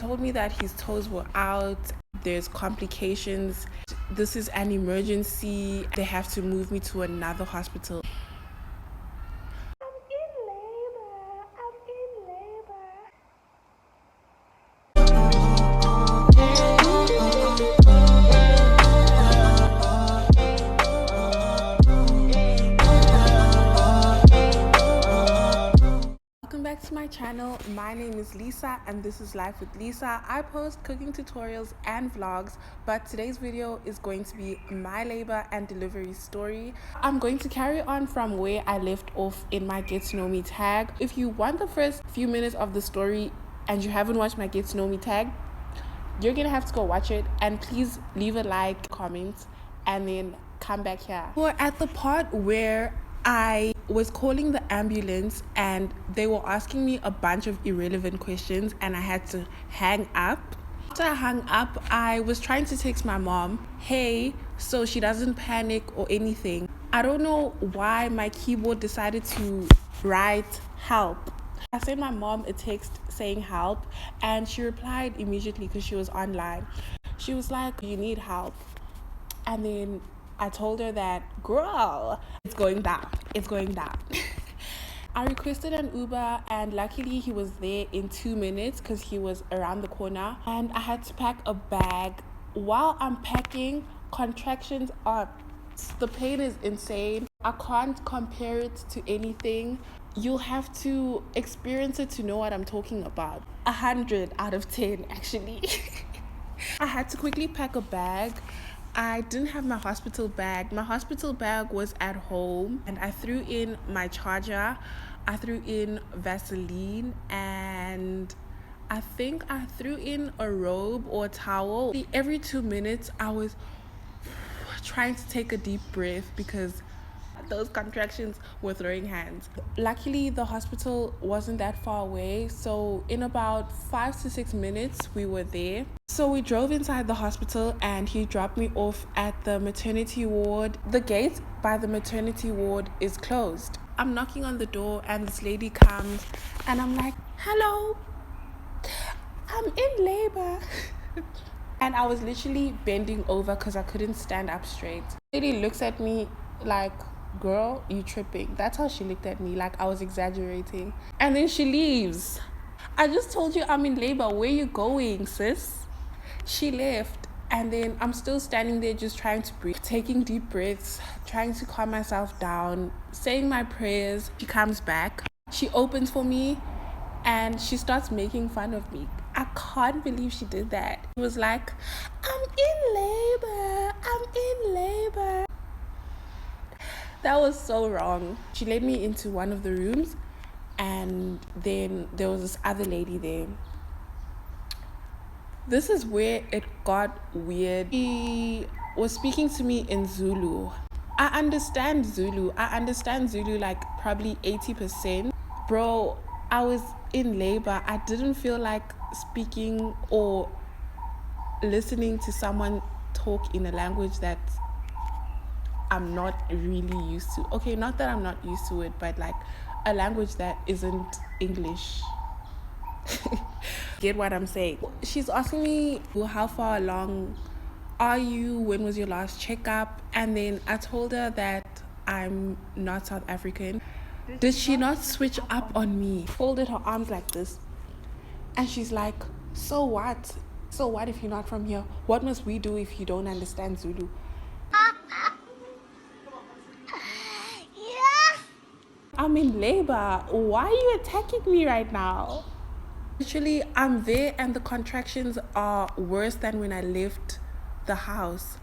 Told me that his toes were out, there's complications, this is an emergency, they have to move me to another hospital. Back to my channel. My name is Lisa and this is Life with Lisa. I post cooking tutorials and vlogs, but today's video is going to be my labor and delivery story. I'm going to carry on from where I left off in my Get to Know Me tag. If you want the first few minutes of the story and you haven't watched my Get to Know Me tag, you're gonna have to go watch it, and please leave a like, comment, and then come back here. We're at the part where I was calling the ambulance and they were asking me a bunch of irrelevant questions and I had to hang up. After I hung up, I was trying to text my mom, hey, so she doesn't panic or anything. I don't know why my keyboard decided to write help. I sent my mom a text saying help and she replied immediately because she was online. She was like, you need help. And then I told her that, girl, it's going down. I requested an Uber and luckily he was there in 2 minutes because he was around the corner, and I had to pack a bag. While I'm packing, contractions are, the pain is insane. I can't compare it to anything. You'll have to experience it to know what I'm talking about. 100 out of 10 actually. I had to quickly pack a bag. I didn't have my hospital bag. My hospital bag was at home and I threw in my charger. I threw in Vaseline and I think I threw in a robe or a towel. Every 2 minutes I was trying to take a deep breath because those contractions were throwing hands. Luckily, the hospital wasn't that far away, so in about 5 to 6 minutes we were there. So we drove inside the hospital and he dropped me off at the maternity ward. The gate by the maternity ward is closed. I'm knocking on the door and this lady comes and I'm like, hello, I'm in labor. And I was literally bending over because I couldn't stand up straight. The lady looks at me like, girl, you tripping. That's how she looked at me, like I was exaggerating. And then she leaves. I just told you I'm in labor. Where you going, sis? She left and then I'm still standing there just trying to breathe, taking deep breaths, trying to calm myself down, saying my prayers. She comes back, she opens for me and she starts making fun of me. I can't believe she did that. She was like, I'm in labor. That was so wrong. She led me into one of the rooms and then there was this other lady there. This is where it got weird. She was speaking to me in Zulu. I understand Zulu like probably 80%. Bro, I was in labor. I didn't feel like speaking or listening to someone talk in a language that I'm not really used to. Okay, not that I'm not used to it, but like a language that isn't English. Get what I'm saying? She's asking me, well, how far along are you? When was your last checkup? And then I told her that I'm not South African. Did she not switch up on me? Folded her arms like this. And she's like, so what? So what if you're not from here? What must we do if you don't understand Zulu? I'm in labor. Why are you attacking me right now? Literally, I'm there and the contractions are worse than when I left the house.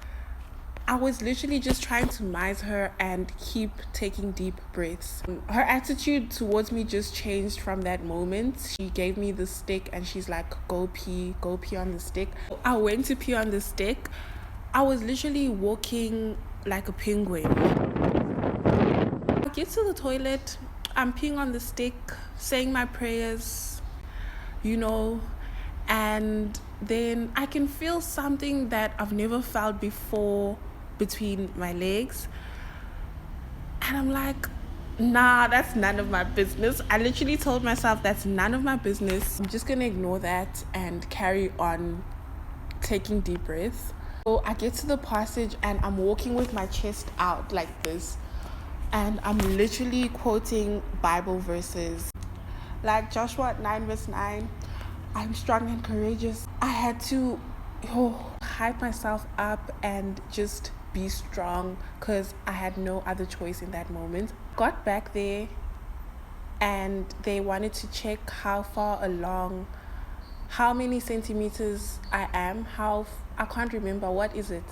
I was literally just trying to mice her and keep taking deep breaths. Her attitude towards me just changed from that moment. She gave me the stick and she's like, go pee on the stick. I went to pee on the stick. I was literally walking like a penguin. I get to the toilet, I'm peeing on the stick, saying my prayers, and then I can feel something that I've never felt before between my legs, and I'm like, Nah, that's none of my business. I literally told myself that's none of my business. I'm just gonna ignore that and carry on taking deep breaths. So I get to the passage and I'm walking with my chest out like this, and I'm literally quoting Bible verses like Joshua 9 verse 9. I'm strong and courageous. I had to hype myself up and just be strong because I had no other choice in that moment. Got back there and they wanted to check how far along, how many centimeters I am, I can't remember, what is it?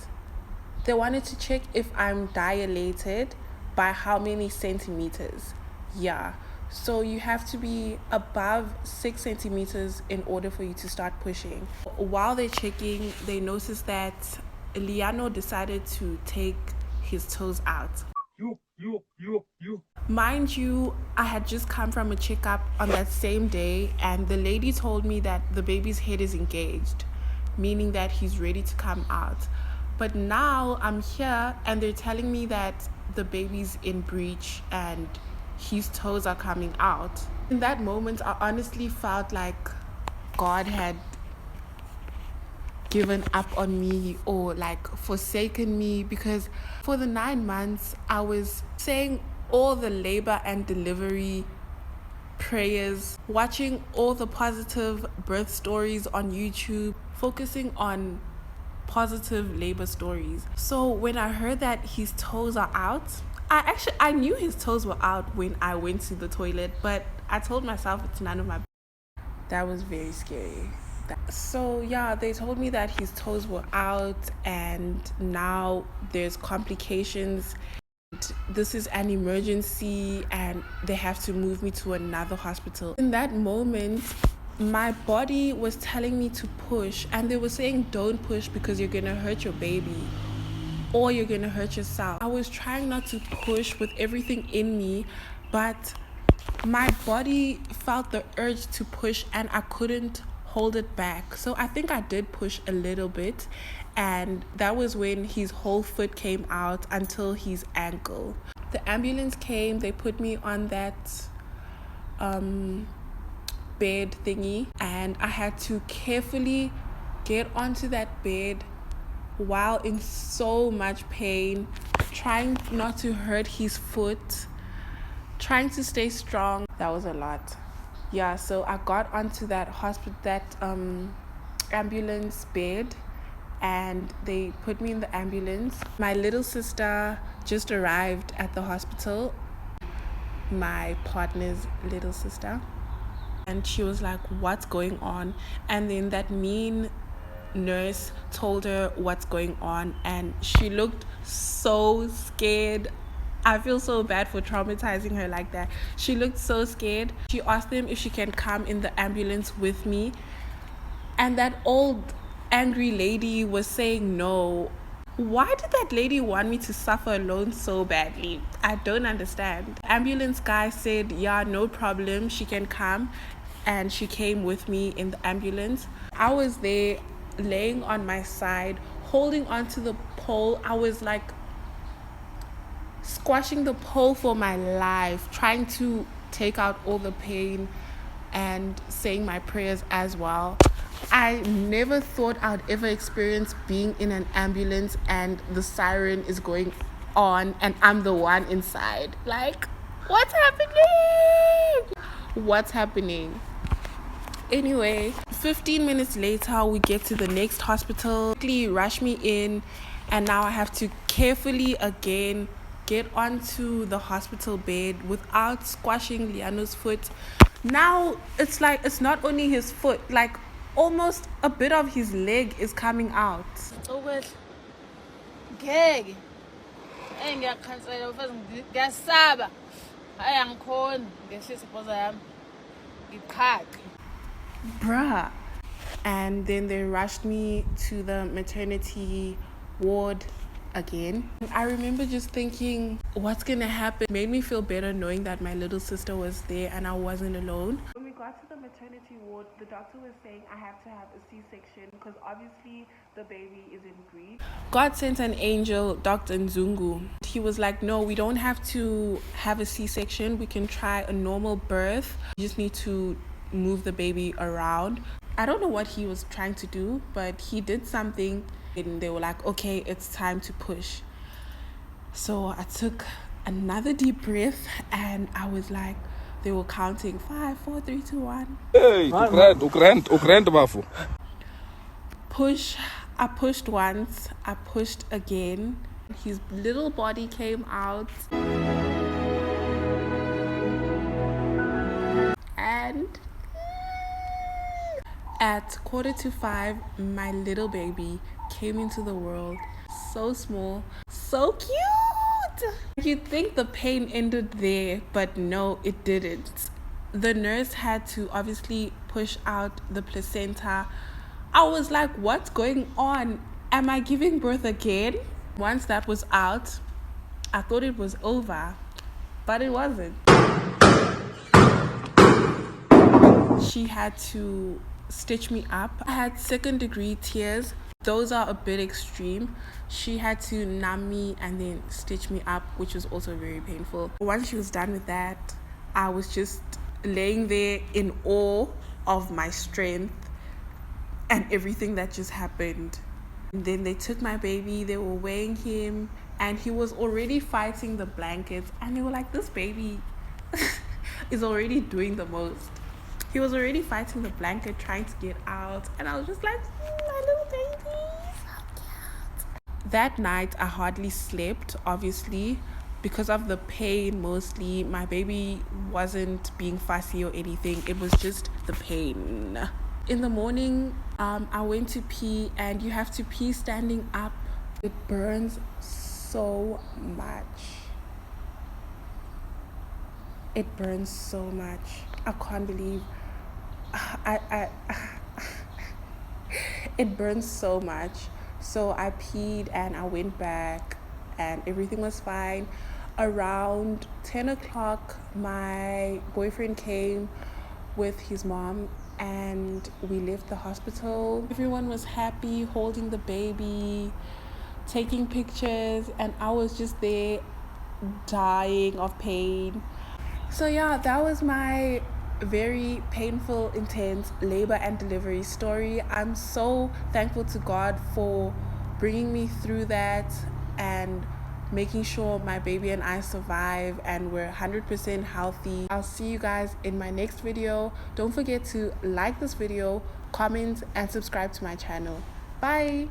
They wanted to check if I'm dilated by how many centimeters. Yeah. So you have to be above 6 centimeters in order for you to start pushing. While they're checking, they noticed that Liano decided to take his toes out. Mind you, I had just come from a checkup on that same day, and the lady told me that the baby's head is engaged, meaning that he's ready to come out. But now I'm here and they're telling me that the baby's in breech and his toes are coming out. In that moment, I honestly felt like God had given up on me or like forsaken me, because for the 9 months I was saying all the labor and delivery prayers, watching all the positive birth stories on YouTube, focusing on positive labor stories. So when I heard that his toes are out, I knew his toes were out when I went to the toilet, but I told myself it's none of my. That was very scary. So yeah, they told me that his toes were out and now there's complications. This is an emergency and they have to move me to another hospital. In that moment, my body was telling me to push, and they were saying don't push because you're gonna hurt your baby or you're gonna hurt yourself. I was trying not to push with everything in me, but my body felt the urge to push and I couldn't hold it back. So I think I did push a little bit, and that was when his whole foot came out until his ankle. The ambulance came, they put me on that bed thingy, and I had to carefully get onto that bed while in so much pain, trying not to hurt his foot, trying to stay strong. That was a lot. Yeah, so I got onto that ambulance bed, and they put me in the ambulance. My little sister just arrived at the hospital, my partner's little sister, and she was like, what's going on? And then that mean nurse told her what's going on, and she looked so scared. I feel so bad for traumatizing her like that. She looked so scared. She asked them if she can come in the ambulance with me, and that old angry lady was saying no. Why did that lady want me to suffer alone so badly? I don't understand. The ambulance guy said, yeah, no problem, she can come, and she came with me in the ambulance. I was there laying on my side, holding onto the pole. I was like squashing the pole for my life, trying to take out all the pain and saying my prayers as well. I never thought I'd ever experience being in an ambulance and the siren is going on and I'm the one inside. Like, what's happening? What's happening? Anyway, 15 minutes later, we get to the next hospital. Quickly rush me in, and now I have to carefully again get onto the hospital bed without squashing Liano's foot. Now it's like it's not only his foot, like almost a bit of his leg is coming out. Bruh. And then they rushed me to the maternity ward again. I remember just thinking, what's gonna happen? It made me feel better knowing that my little sister was there and I wasn't alone. got to the maternity ward, the doctor was saying I have to have a C-section because obviously the baby is in breech. God sent an angel, Dr. Nzungu. He was like, no, we don't have to have a C-section. We can try a normal birth. You just need to move the baby around. I don't know what he was trying to do, but he did something and they were like, okay, it's time to push. So I took another deep breath and I was like, they were counting 5, 4, 3, 2, 1. Hey, ukrent bafu. Push. I pushed once. I pushed again. His little body came out. And at 4:45, my little baby came into the world. So small, so cute. You'd think the pain ended there, but no, it didn't. The nurse had to obviously push out the placenta. I was like, what's going on? Am I giving birth again? Once that was out, I thought it was over, but it wasn't. She had to stitch me up. I had 2nd-degree tears. Those are a bit extreme. She had to numb me and then stitch me up, which was also very painful. Once she was done with that, I was just laying there in awe of my strength and everything that just happened. And then they took my baby, they were weighing him, and he was already fighting the blankets. And they were like, this baby is already doing the most. He was already fighting the blanket, trying to get out. And I was just like, my little baby, so cute. That night, I hardly slept, obviously, because of the pain mostly. My baby wasn't being fussy or anything. It was just the pain. In the morning, I went to pee, and you have to pee standing up. It burns so much. It burns so much. I can't believe it burns so much. So I peed and I went back and everything was fine. Around 10 o'clock, my boyfriend came with his mom and we left the hospital. Everyone was happy, holding the baby, taking pictures, and I was just there dying of pain. So yeah, that was my very painful, intense labor and delivery story. I'm so thankful to God for bringing me through that and making sure my baby and I survive and we're 100% healthy. I'll see you guys in my next video. Don't forget to like this video, comment, and subscribe to my channel. Bye.